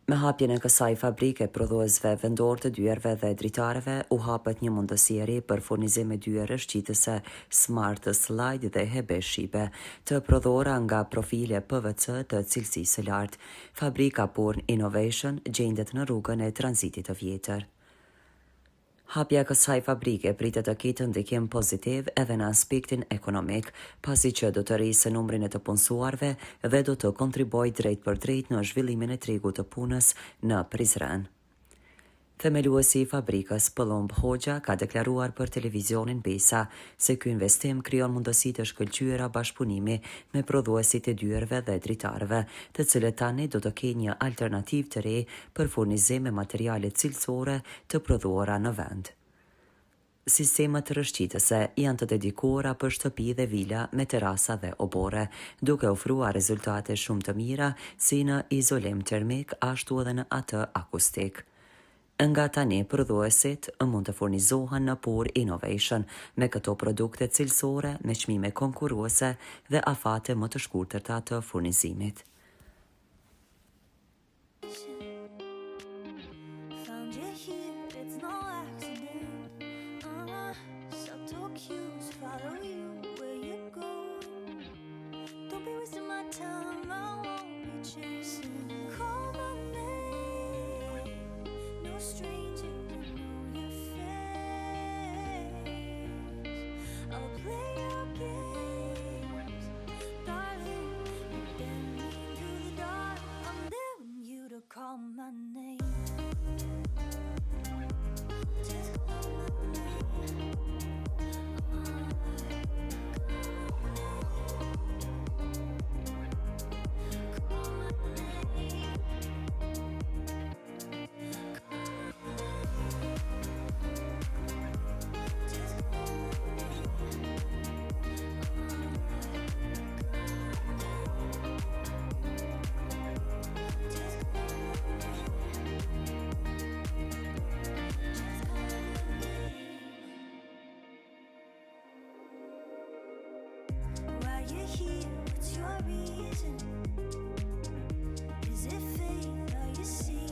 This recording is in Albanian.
Me hapjen e kësaj fabrike prodhuesve vendor të dyerve dhe dritareve, u hapet një mundësi e re për furnizim me dyerësh qitëse Smart Slide dhe Hebe Shipe, të prodhura nga profile PVC të cilësisë së lartë. Fabrika Purn Innovation gjendet në rrugën e tranzitit të vjetër. Hapja e kësaj fabrike pritet të ketë ndikim pozitiv edhe në aspektin ekonomik, pasi që do të rrisë numrin e të punësuarve dhe do të kontribuojë drejt për drejt në zhvillimin e tregut të punës në Prizren. Themeluesi i fabrikës, Pëllumb Hoxha, ka deklaruar për televizionin Besa se ky investim krijon mundësi të shkëlqyera bashkëpunimi me prodhuesit e dyerve dhe dritarëve, të cilët tani do të kenë një alternativë të re për furnizim me materiale cilësore të prodhuara në vend. Sistemat rrëshqitëse janë të dedikuara për shtëpi dhe vila me terasa dhe obore, duke ofruar rezultate shumë të mira si në izolim termik ashtu edhe në atë akustik. Nga tani prodhuesit mund të furnizohen në Purn Innovation me këto produkte cilësore me çmime konkurruese dhe afate më të shkurtërta të furnizimit. Call my name. Why you here? What's your reason? Is it fate? Are you seeing?